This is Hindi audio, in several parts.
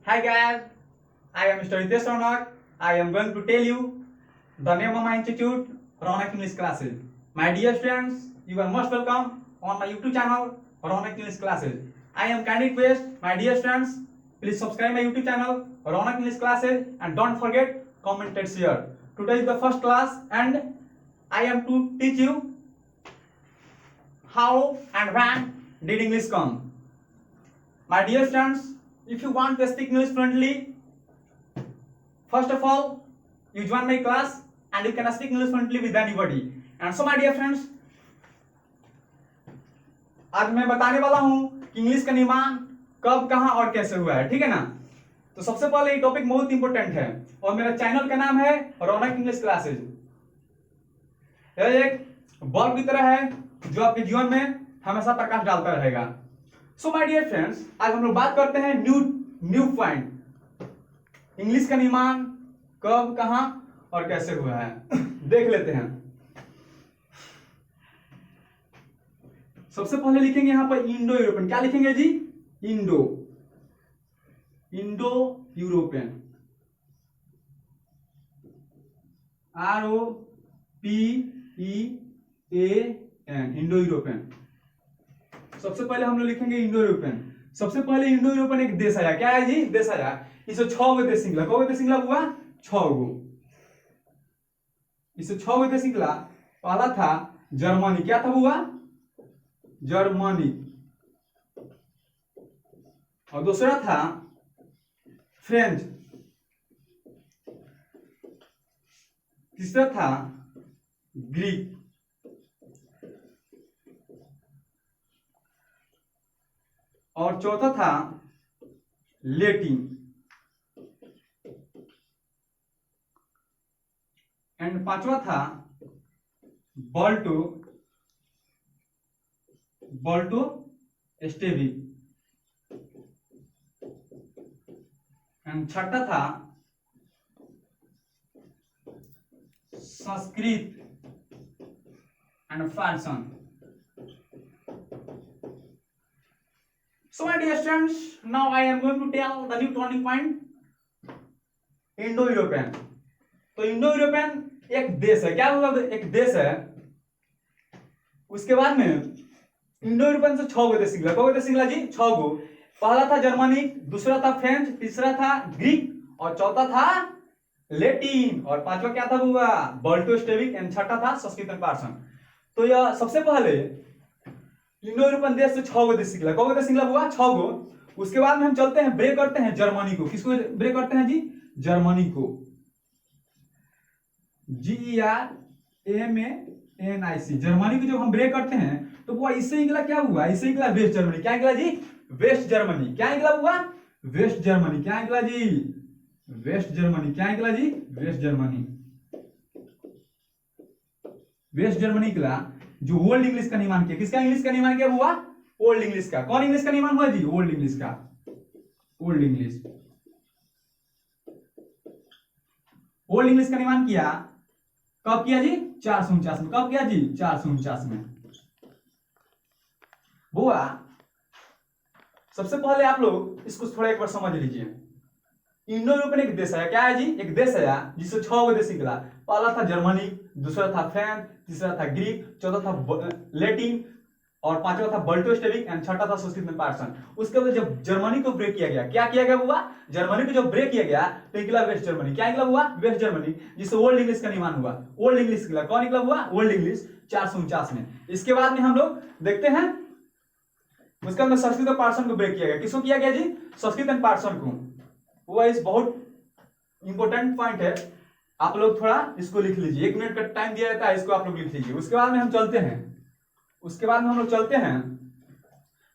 Hi guys, I am Mr. Hitesh Ronak. I am going to tell you the name of my institute, Ronak English Classes. My dear students, you are most welcome on my YouTube channel, Ronak English Classes. I am kindly request my dear students, please subscribe my YouTube channel, Ronak English Classes, and don't forget comment and share. Today is the first class, and I am to teach you how and when did English come. My dear students, if you want to speak English fluently, first of all, you join my class and you can speak English fluently with anybody. And so, my dear friends, आज मैं बताने वाला हूं कि इंग्लिश का निर्माण कब, कहां और कैसे हुआ है, ठीक है ना। तो सबसे पहले ये टॉपिक बहुत इंपॉर्टेंट है और मेरा चैनल का नाम है रौनक इंग्लिश क्लासेज। यह एक बल्ब की तरह है जो आपके जीवन में हमेशा प्रकाश डालता रहेगा। सो माय डियर फ्रेंड्स, आज हम लोग बात करते हैं न्यू पॉइंट, इंग्लिश का निर्माण कब, कहां और कैसे हुआ है। देख लेते हैं। सबसे पहले लिखेंगे यहां पर इंडो यूरोपियन। क्या लिखेंगे जी? Indo European, ROPEAN, Indo European. सबसे पहले हम लोग लिखेंगे इंडो यूरोपियन। सबसे पहले इंडो यूरोपियन एक देश आया। क्या है जी? देश आया। इसे 6 गो देश निकला। कौ देश निकला हुआ? 6 गो। इसे 6 गो देश निकला। पहला था जर्मनी। क्या था हुआ? जर्मनी। और दूसरा था फ्रेंच। तीसरा था ग्रीक। और चौथा था लैटिन। एंड पांचवा था बॉल्टो स्टेवी। एंड छठा था संस्कृत एंड फारसन। So my dear students, now I am going to tell the new turning point, Indo-European। तो इंडो-यूरोपियन एक देश है। क्या हुआ? एक देश है। उसके बाद में इंडो-यूरोपियन से 6 गो देश निकला। कौ देश निकला जी? 6 गो। पहला था जर्मनी, दूसरा था फ्रेंच, तीसरा था ग्रीक और चौथा था लैटिन और पांचवा क्या था हुआ? बॉल्टोस्टेविक एंड छठा था संस्कृत एंड पारसन। तो यह सबसे पहले इंडो यूरोपियन देश से 6 गो देश निकला। कौ देश निकला हुआ? 6 गो। उसके बाद में हम चलते हैं, ब्रेक करते हैं जर्मनी को। किसको ब्रेक करते हैं जी? जर्मनी को। GERMANIC। जर्मनी को जब हम ब्रेक करते हैं तो वो इससे निकला। क्या हुआ? इससे निकला वेस्ट जर्मनी। क्या निकला जी? West Germany. क्या निकला हुआ? West Germany. क्या निकला जी? West Germany. क्या निकला जी? West Germany. वेस्ट जर्मनी निकला जो ओल्ड इंग्लिश का निर्माण किया। किसका इंग्लिश का निर्माण किया हुआ? ओल्ड इंग्लिश का। कौन इंग्लिश का निर्माण हुआ जी? ओल्ड इंग्लिश का। Old English. ओल्ड इंग्लिश का निर्माण किया। कब किया जी? 449 में। कब किया जी? 449 में हुआ। सबसे पहले आप लोग इसको थोड़ा एक बार समझ लीजिए। इंडो यूरोपियन एक देश है। क्या है जी? एक देश है जिससे 6 गो देश निकला। पहला था जर्मनी, दूसरा था फ्रांस, तीसरा था ग्रीक, चौथा था लैटिन और पांचवा था बॉल्टोस्टेविक एंड छठा था संस्कृत में पारसन। उसके बाद जब जर्मनी को ब्रेक किया गया, क्या किया गया हुआ? जर्मनी को जब ब्रेक किया गया तो निकला वेस्ट जर्मनी। क्या निकला हुआ? वेस्ट जर्मनी, जिससे ओल्ड इंग्लिश का निर्माण हुआ। ओल्ड इंग्लिश निकला। कौन निकला हुआ? ओल्ड इंग्लिश 449 में। इसके बाद में हम लोग देखते हैं उसके अंदर संस्कृत और पारसन को ब्रेक किया गया। किसको किया गया जी? संस्कृत एंड पारसन को। वो इस बहुत इंपॉर्टेंट पॉइंट है। आप लोग थोड़ा इसको लिख लीजिए। 1 मिनट का टाइम दिया जाता है, इसको आप लोग लिख लीजिए। उसके बाद में हम चलते हैं। उसके बाद में हम लोग चलते हैं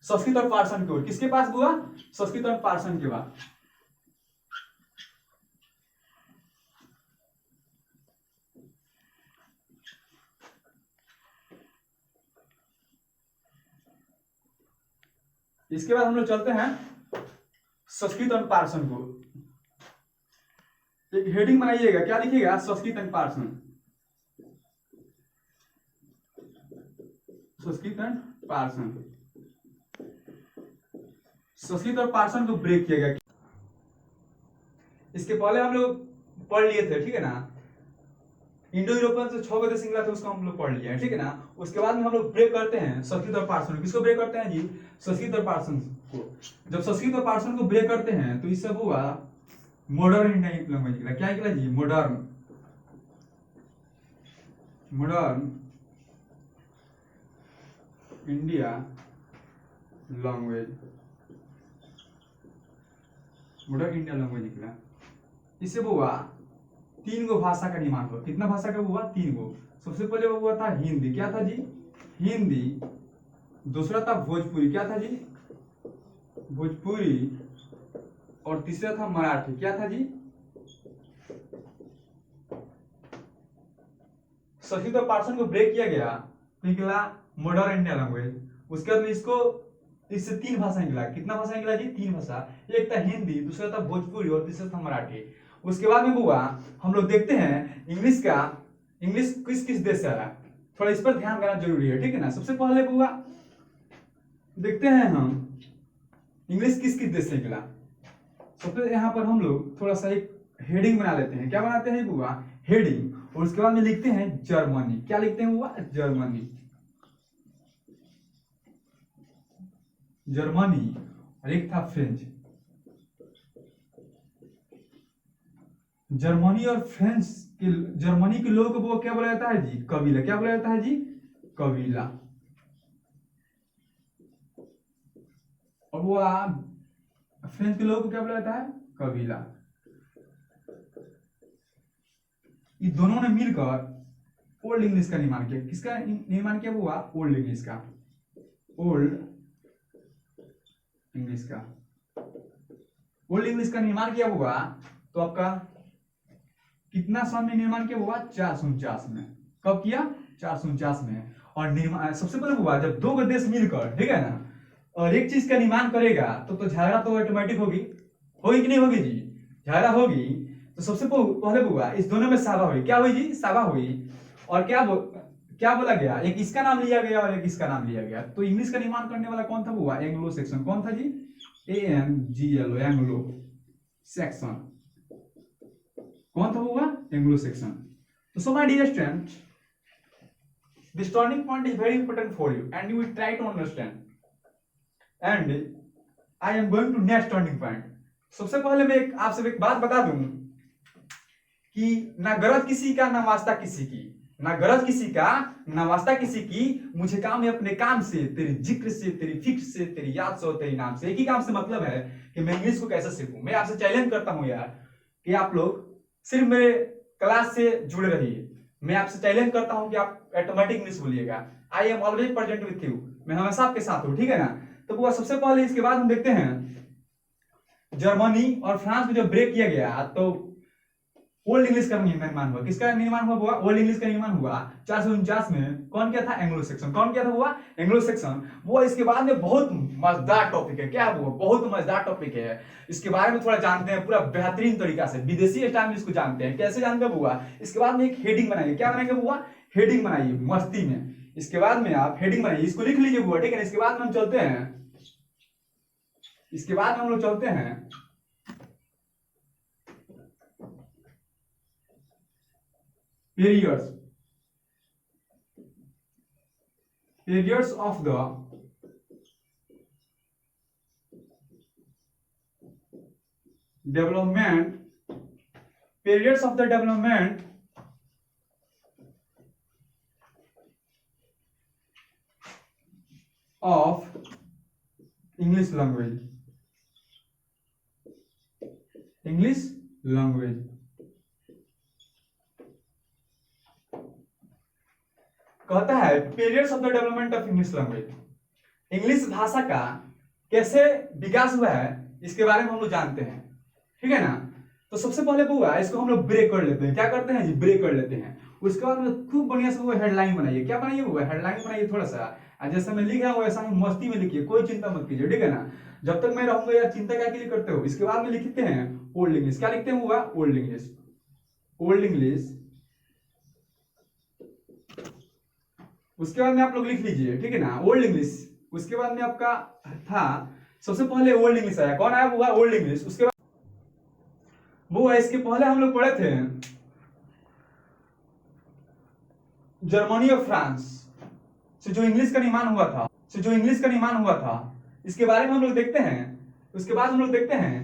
संस्कृत और पारसन की ओर। किसके पास हुआ? संस्कृत और पारसन के बाद। इसके बाद हम लोग चलते हैं संस्कृत और पारसन को। एक हेडिंग बनाइएगा। क्या लिखिएगा? Sanskrit and person. Sanskrit and person. Sanskrit और पारसन को ब्रेक किया गया। इसके पहले हम लोग पढ़ लिए थे, ठीक है ना। इंडो यूरोपियन से 6 देश निकला था, उसको हम लोग पढ़ लिया है, ठीक है ना। उसके बाद में हम लोग ब्रेक करते हैं संस्कृत और पार्सन। किसको ब्रेक करते हैं जी? संस्कृत और पार्सन को। जब संस्कृत और पार्सन को ब्रेक करते हैं तो इससे हुआ मॉडर्न इंडियन लैंग्वेज निकला। क्या निकला जी? Modern India language, modern India language निकला। इससे वो हुआ 3 गो भाषा का निर्माण हुआ। कितना भाषा का हुआ? 3 गो। सबसे पहले वो हुआ था हिंदी। क्या था जी? हिंदी। दूसरा था भोजपुरी। क्या था जी? भोजपुरी। और तीसरा था मराठी। क्या था जी? संस्कृत और पार्सन को ब्रेक किया गया तो निकला मॉडर्न इंडिया लैंग्वेज। उसके बाद में इससे 3 भाषा निकला। कितना भाषा निकला जी? 3 भाषा। एक था हिंदी, दूसरा था भोजपुरी और तीसरा था मराठी। उसके बाद में हुआ, हम लोग देखते हैं इंग्लिश किस किस देश से आया, थोड़ा इस पर ध्यान देना जरूरी है, ठीक है ना। सबसे पहले हुआ देखते हैं हम इंग्लिश किस किस देश से निकला। सबसे यहाँ पर हम लोग थोड़ा सा एक हेडिंग बना लेते हैं। क्या बनाते हैं बुआ? हेडिंग। और उसके बाद में लिखते हैं जर्मनी। क्या लिखते हैं बुआ? जर्मनी। और एक था फ्रेंच। जर्मनी और फ्रेंच के, जर्मनी के लोगों को वो क्या बोला जाता है जी? कबीला। क्या बोला जाता है जी? कबीला। और वो फ्रेंच के लोगों को क्या बोला जाता है? कबीला। ये दोनों ने मिलकर ओल्ड इंग्लिश का निर्माण किया। किसका निर्माण किया हुआ? ओल्ड इंग्लिश का। ओल्ड इंग्लिश का। ओल्ड इंग्लिश का निर्माण किया हुआ तो आपका कितना सन में निर्माण किया हुआ? 449 में। कब किया? 449 में। और निर्माण सबसे पहले हुआ जब 2 देश मिलकर, ठीक है ना, और एक चीज का निर्माण करेगा तो झगड़ा तो ऑटोमेटिक होगी कि नहीं होगी जी? झगड़ा होगी। तो सबसे पहले हुआ इस दोनों में सभा हुई। क्या हुई जी? सभा हुई। और क्या बोला गया? एक इसका नाम लिया गया और एक इसका नाम लिया गया। तो इंग्लिश का निर्माण करने वाला कौन था? हुआ एंग्लो सेक्शन। कौन था जी? ANGLO, Anglo Saxon. कौन था हुआ? Anglo Saxon. तो so my dear student, this turning point is very important for you and you will try to understand, and I am going to next turning point. सबसे पहले मैं आपसे एक बात बता दूं कि ना गरज किसी का ना वास्ता किसी की, ना गरज किसी का ना वास्ता किसी की, मुझे काम है अपने काम से, तेरी जिक्र से, तेरी फिक्र से, तेरी याद से और तेरी नाम से। एक ही काम से मतलब है कि मैं इंग्लिश को कैसे सीखूं। मैं आपसे चैलेंज करता हूं यार कि आप लोग सिर्फ मेरे क्लास से जुड़े रहिए। मैं आपसे चैलेंज करता हूं कि आप ऑटोमेटिक इंग्लिश बोलिएगा। I am always present with you. मैं हमेशा आपके साथ हूं, ठीक है ना। तो वो सबसे पहले इसके बाद हम देखते हैं जर्मनी और फ्रांस में जब ब्रेक किया गया तो ओल्ड इंग्लिश का निर्माण हुआ। किसका निर्माण हुआ? ओल्ड इंग्लिश का निर्माण हुआ 449 में। कौन किया था? Anglo Saxon. कौन किया था? हुआ एंग्लो सेक्शन। वो इसके बाद में बहुत मजेदार टॉपिक है। क्या वो? बहुत मजेदार टॉपिक है। इसके बारे में थोड़ा जानते हैं पूरा बेहतरीन तरीका से, विदेशी स्टाइल में इसको जानते हैं। कैसे जानते हैं बुआ? इसके बाद में एक हेडिंग बनाइए। क्या बनाएंगे बुआ? हेडिंग बनाइए मस्ती में। इसके बाद में आप हेडिंग बनाइए, इसको लिख लीजिए बुआ, ठीक है। इसके बाद में हम चलते हैं, इसके बाद में हम लोग चलते हैं periods of the development, periods of the development of English language. English language. कहता है periods of the development of English language. English भाषा का कैसे विकास हुआ है इसके बारे में हम लोग जानते हैं, ठीक है ना। तो सबसे पहले हुआ इसको हम लोग ब्रेक कर लेते हैं। क्या करते हैं जी? ब्रेक कर लेते हैं। उसके बाद में खूब बढ़िया से वो हेडलाइन बनाइए। क्या बनाइए? वो हेडलाइन बनाइए थोड़ा सा, जैसे मैं लिख रहा हूँ वैसा ही मस्ती में लिखिए, कोई चिंता मत कीजिए, ठीक है ना। जब तक मैं रहूंगा यार चिंता क्या के लिए करते हो। इसके बाद में लिखते हैं ओल्ड इंग्लिश। क्या लिखते हैं? हुआ ओल्ड इंग्लिश। Old English. उसके बाद में आप लोग लिख लीजिए, ठीक है ना, ओल्ड इंग्लिश। उसके बाद में आपका था सबसे पहले ओल्ड इंग्लिश आया। कौन आया? हुआ ओल्ड इंग्लिश। उसके बाद वो इसके पहले हम लोग पढ़े थे जर्मनी और फ्रांस से जो इंग्लिश का निर्माण हुआ था इसके बारे में हम लोग देखते हैं। उसके बाद हम लोग देखते हैं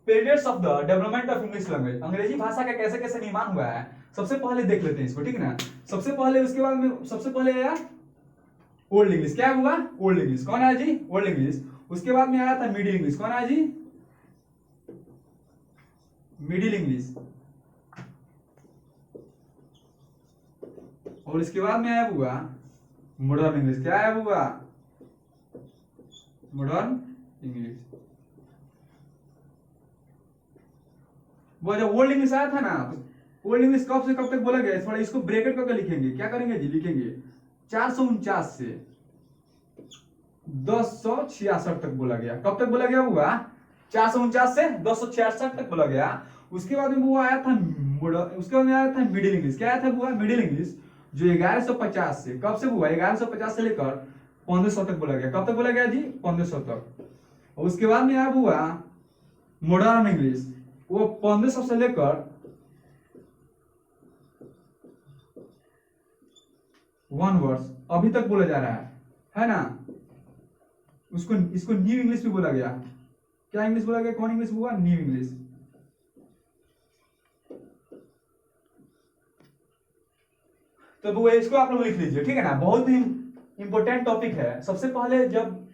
periods of the development of English language, अंग्रेजी भाषा का कैसे कैसे निर्माण हुआ है सबसे पहले देख लेते हैं इसको, ठीक है ना। सबसे पहले उसके बाद में सबसे पहले आया ओल्ड इंग्लिश। क्या हुआ? Old English. कौन आया जी? Old English. उसके बाद में आया था मिडिल इंग्लिश। कौन आया जी? Middle English. और इसके बाद में आया हुआ मॉडर्न इंग्लिश। क्या आया हुआ? Modern English. वो जब ओल्ड इंग्लिश आया था ना, ओल्ड इंग्लिश कब से कब तक बोला गया? थोड़ा इसको ब्रैकेट करके लिखेंगे। क्या करेंगे जी? लिखेंगे 449 से 1066 तक बोला गया। कब तक बोला गया हुआ? 449 से 1066 तक बोला गया। उसके बाद में वो आया था उसके बाद में आया था मिडिल इंग्लिश। क्या आया था हुआ? मिडिल इंग्लिश, जो 1150 से कब से हुआ? 1150 से लेकर 1500 तक बोला गया। कब तक बोला गया जी? 1500 तक। और उसके बाद में आया हुआ मॉडर्न इंग्लिश, वो 1500 से लेकर 1 वर्ष अभी तक बोला जा रहा है ना। उसको इसको न्यू इंग्लिश भी बोला गया। क्या इंग्लिश बोला गया? कौन इंग्लिश हुआ? New English. तो वो इसको आप लोग लिख लीजिए, ठीक है ना। बहुत ही इंपॉर्टेंट टॉपिक है। सबसे पहले जब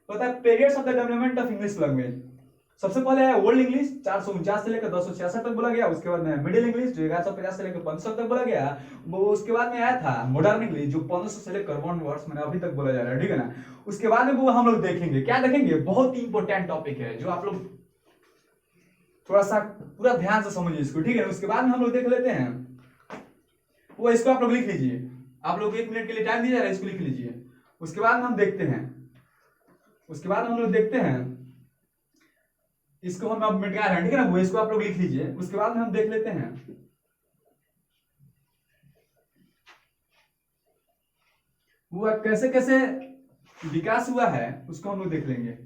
होता है periods of the development of English language, सबसे पहले है ओल्ड इंग्लिश 449 से लेकर 1066 तक बोला गया। उसके बाद में मिडिल इंग्लिश जो 1150 से लेकर 1500 तक बोला गया। वो उसके बाद में आया था मॉडर्न इंग्लिश जो 1500 से लेकर 1 वर्ष मैंने अभी तक बोला जा रहा है, ठीक है ना। उसके बाद में वो हम लोग देखेंगे। क्या देखेंगे? बहुत ही इंपॉर्टेंट टॉपिक है जो आप लोग थोड़ा सा पूरा ध्यान से समझिए इसको, ठीक है। उसके बाद में हम लोग देख लेते हैं वो, इसको आप लोग लिख लीजिए। आप लोग 1 मिनट के लिए टाइम दिया जा रहा है, इसको लिख लीजिए। उसके बाद हम देखते हैं इसको हम अब मिटा रहे हैं, ठीक है ना। वो इसको आप लोग लिख लीजिए। उसके बाद में हम देख लेते हैं वो कैसे कैसे विकास हुआ है, उसको हम लोग देख लेंगे।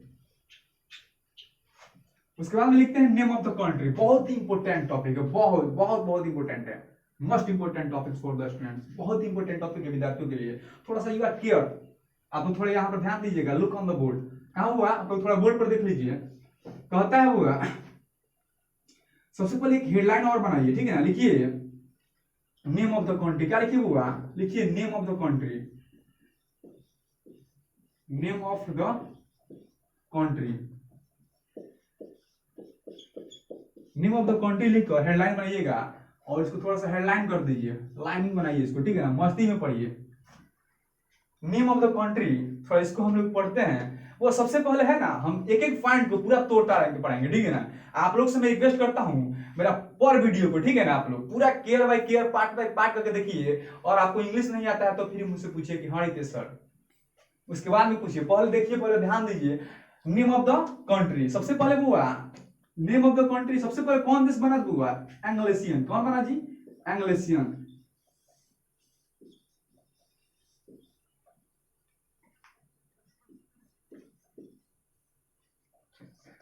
उसके बाद में लिखते हैं नेम ऑफ द कंट्री। बहुत ही इंपॉर्टेंट टॉपिक है, बहुत बहुत बहुत इंपॉर्टेंट है। Most important topic for the students. बहुत ही इंपॉर्टेंट टॉपिक है विद्यार्थियों के लिए। थोड़ा सा यू आर केयर, आप लोग थोड़ा यहाँ पर ध्यान दीजिएगा। Look on the board. कहाँ हुआ? आप लोग थोड़ा बोर्ड पर देख लीजिए। कहता है हुआ सबसे पहले एक हेडलाइन और बनाइए, ठीक है ना। लिखिए नेम ऑफ द कंट्री। क्या लिखिए हुआ? लिखिए name of the country. Name of the country. Name of the country लिखकर हेडलाइन बनाइएगा और इसको थोड़ा सा हेडलाइन कर दीजिए, लाइनिंग बनाइए इसको, ठीक है ना। मस्ती में पढ़िए नेम ऑफ द कंट्री। थोड़ा इसको हम लोग पढ़ते हैं। वो सबसे पहले है ना, हम एक एक पॉइंट को पूरा तोड़ ताड़ के पढ़ाएंगे, ठीक है ना। आप लोग से मैं रिक्वेस्ट करता हूं मेरा पर वीडियो को, ठीक है ना, आप लोग पूरा care by care part by part करके देखिए। और आपको इंग्लिश नहीं आता है तो फिर मुझसे पूछिए कि हाँ रितेश सर। उसके बाद में पूछिए, पहले देखिए, पहले ध्यान दीजिए। नेम ऑफ द कंट्री सबसे पहले हुआ नेम ऑफ द कंट्री। सबसे पहले कौन देश बना हुआ? एंग्लेसियन। कौन बना जी? एंग्लेसियन।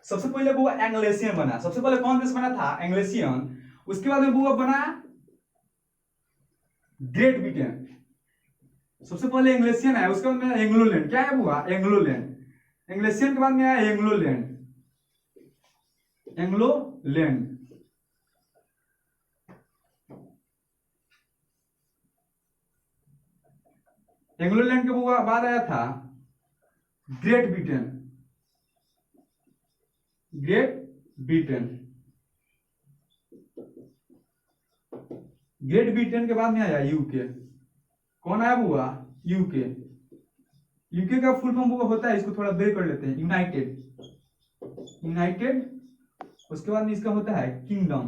सबसे पहले वो एंग्लेसियन बना। सबसे पहले कौन देश बना था? एंग्लेसियन। उसके बाद में वो बना ग्रेट ब्रिटेन। सबसे पहले एंग्लेसियन है, उसके बाद में एंग्लोलैंड। क्या है हुआ? एंग्लोलैंड। एंग्लेसियन के बाद में आया एंग्लोलैंड। एंग्लोलैंड। एंग्लोलैंड के बाद आया था great Britain. Great Britain. Great Britain के बाद में आया यूके। कौन आया हुआ? यूके। यूके का फुल फॉर्म होता है, इसको थोड़ा ब्रेक कर लेते हैं, यूनाइटेड। यूनाइटेड। उसके बाद में इसका होता है किंगडम।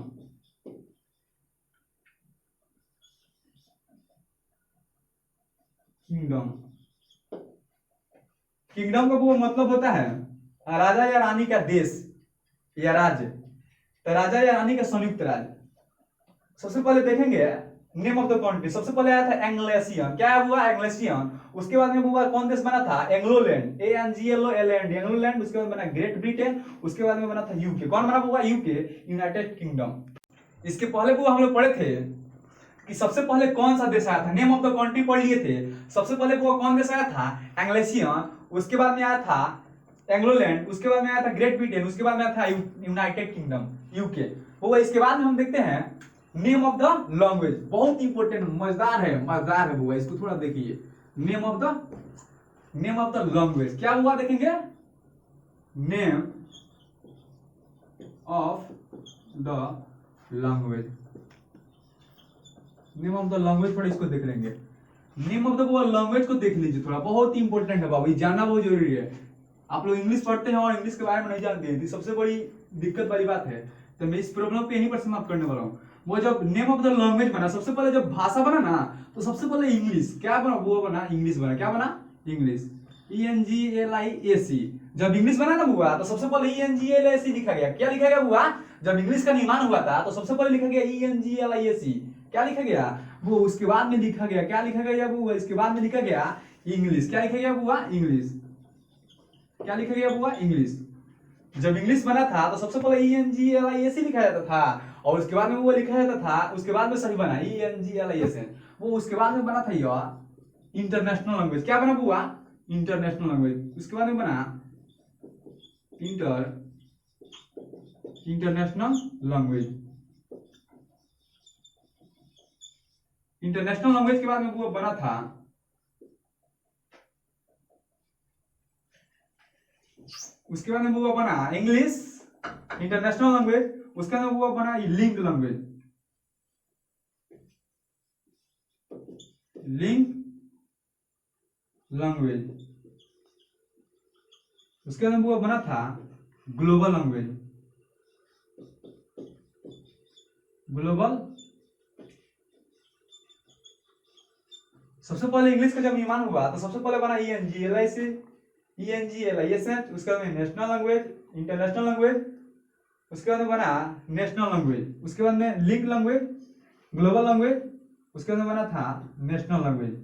किंगडम। किंगडम का वो मतलब होता है राजा या रानी का देश या राज्य, तो राजा या रानी का संयुक्त राज्य। सबसे पहले देखेंगे नेम ऑफ द कंट्री। सबसे पहले आया था एंग्लेसियन। क्या हुआ? एंग्लेसियन। उसके बाद में हुआ कौन देश बना था? एंग्लोलैंड। ANGLOLAND एंग्लोलैंड। उसके बाद बना ग्रेट ब्रिटेन। उसके बाद में बना था यूके। कौन बना हुआ? UK, United kingdom. इसके पहले वो हम लोग पढ़े थे कि सबसे पहले कौन सा देश आया था, नेम ऑफ द कंट्री पढ़ लिए थे। सबसे पहले वो कौन देश आया था, एंग्लेशियन, उसके बाद में आया था एंग्लोलैंड, उसके बाद में आया था ग्रेट ब्रिटेन, उसके बाद में आया था यूनाइटेड किंगडम यूके। वो इसके बाद में हम देखते हैं नेम ऑफ द लैंग्वेज, बहुत इंपॉर्टेंट, मजेदार है वो, इसको थोड़ा देखिए। नेम ऑफ द लैंग्वेज क्या हुआ देखेंगे, name of the language, name of the language थोड़ा इसको देख लेंगे। नेम ऑफ द लैंग्वेज को देख लीजिए थोड़ा, बहुत इंपॉर्टेंट है बाबू, ये जानना बहुत जरूरी है। आप लोग इंग्लिश पढ़ते हैं और इंग्लिश के बारे में नहीं जानते हैं, सबसे बड़ी दिक्कत वाली बात है। तो मैं इस प्रॉब्लम को यहीं पर समाप्त करने वाला हूँ। वो जब नेम ऑफ द लैंग्वेज बना, सबसे पहले जब भाषा बना ना, तो सबसे पहले इंग्लिश क्या बना, वो बना इंग्लिश बना, क्या बना इंग्लिश, ENGLISC। जब इंग्लिश बना ना हुआ तो सबसे पहले ENGLISC लिखा गया। क्या लिखा गया हुआ, जब इंग्लिश का निर्माण हुआ था तो सबसे पहले लिखा गया ENGLISC। क्या लिखा गया वो, उसके बाद में लिखा गया, क्या लिखा गया वो, इसके बाद में लिखा गया इंग्लिश। क्या लिखा गया हुआ, इंग्लिश। क्या लिखा गया हुआ, इंग्लिश। जब इंग्लिश बना था तो सबसे पहले ENGLISC लिखा जाता था, और उसके बाद में वो लिखा जाता था, उसके बाद में सही बना ENGLISN। वो उसके बाद में बना था यह इंटरनेशनल लैंग्वेज। क्या बना हुआ, इंटरनेशनल लैंग्वेज। उसके बाद में बना इंटरनेशनल लैंग्वेज। इंटरनेशनल लैंग्वेज के बाद में वो बना था उसके बाद में वो बना इंग्लिश इंटरनेशनल लैंग्वेज। उसके बाद में वो बना लिंक लैंग्वेज, लिंक लैंग्वेज। उसके बाद में वो बना था ग्लोबल लैंग्वेज, ग्लोबल। सबसे पहले इंग्लिश का जब निर्माण हुआ तो सबसे पहले बना ENGLISN। उसके बाद में नेशनल लैंग्वेज, इंटरनेशनल लैंग्वेज। उसके बाद में बना नेशनल लैंग्वेज। उसके बाद में लिंक लैंग्वेज, ग्लोबल लैंग्वेज। उसके बाद में बना था नेशनल लैंग्वेज,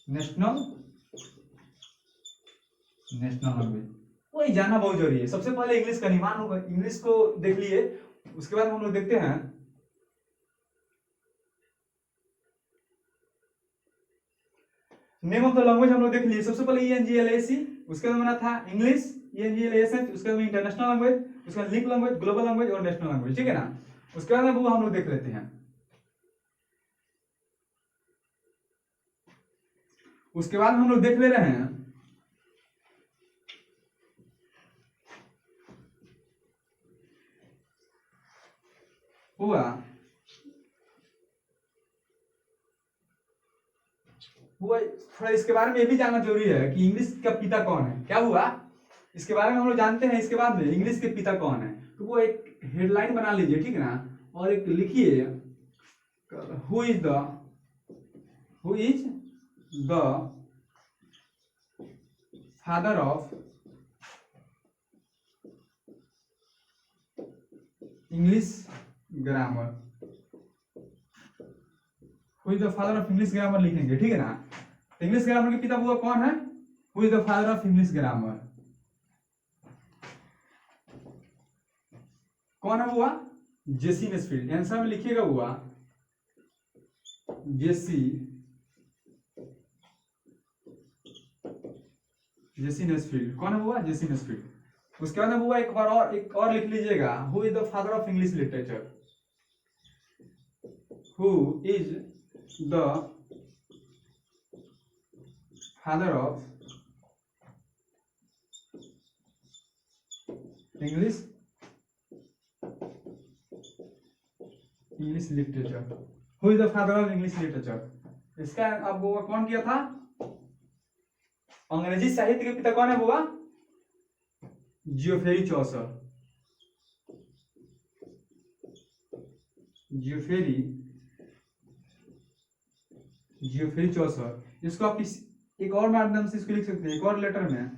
नेशनल लैंग्वेज। वही जानना बहुत जरूरी है। सबसे पहले इंग्लिश का निर्माण होगा, इंग्लिश को देख लिए। उसके बाद हम लोग देखते हैं नेम ऑफ द लैंग्वेज। हम लोग देख लिए सबसे पहले ENGLISC, उसके बाद बना था इंग्लिश ENGLISN। उसके बाद इंटरनेशनल लैंग्वेज, उसके बाद लिंक लैंग्वेज, ग्लोबल लैंग्वेज और नेशनल लैंग्वेज, ठीक है ना। उसके बाद वो हम लोग देख लेते हैं। उसके बाद हम लोग देख ले रहे हैं हुआ थोड़ा इसके बारे में ये भी जानना जरूरी है कि इंग्लिश का पिता कौन है। क्या हुआ, इसके बारे में हम लोग जानते हैं। इसके बाद में इंग्लिश के पिता कौन है, तो वो एक हेडलाइन बना लीजिए, ठीक है ना। और एक लिखिए who is the father of English grammar. Who is the father of English grammar लिखेंगे, ठीक है ना। इंग्लिश ग्रामर के पिता हुआ कौन है, who is the father of English grammar. कौन है हुआ, जेसी नेस्फील्ड। आंसर में लिखिएगा हुआ जेसी नेस्फील्ड। कौन है हुआ, जेसी नेस्फील्ड। उसके बाद हुआ एक और लिख लीजिएगा, who is the father of English literature. Who is the father of English literature. Who is the father of English literature. इसका अब वो कौन किया था, अंग्रेजी साहित्य के पिता कौन है हुआ, जियोफेरी चौसर। जियोफेरी चौसर। इसको आप एक और माध्यम से इसको लिख सकते हैं, एक और लेटर में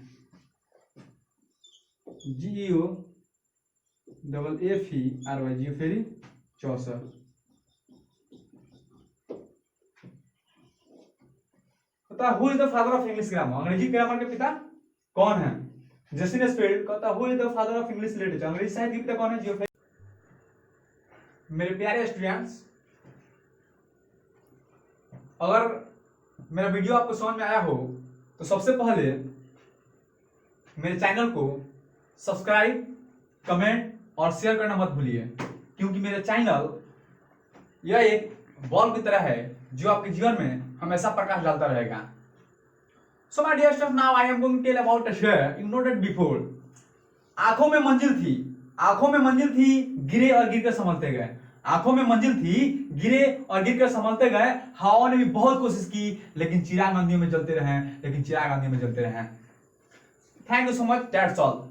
GEOFFERY, Geoffrey Chaucer. Who is the father of English grammar, Angrezi grammar के पिता कौन है, जेसी नेस्फील्ड। कहता who is the father of English literature, Angrezi साहित्य के पिता कौन है, जियोफेरी। मेरे प्यारे स्टूडेंट्स, अगर मेरा वीडियो आपको समझ में आया हो तो सबसे पहले मेरे चैनल को सब्सक्राइब, कमेंट और शेयर करना मत भूलिए, क्योंकि मेरा चैनल यह एक बल्ब की तरह है जो आपके जीवन में हमेशा प्रकाश डालता रहेगा। So my dear students, now I am going to tell about a share you noted before. आंखों में मंजिल थी, आंखों में मंजिल थी, गिरे और गिरकर संभलते गए। आंखों में मंजिल थी, गिरे और गिरकर संभलते गए। हवा ने भी बहुत कोशिश की, लेकिन चिराग आंधियों में जलते रहे, लेकिन चिराग आंधियों में जलते रहे। Thank you so much, that's all.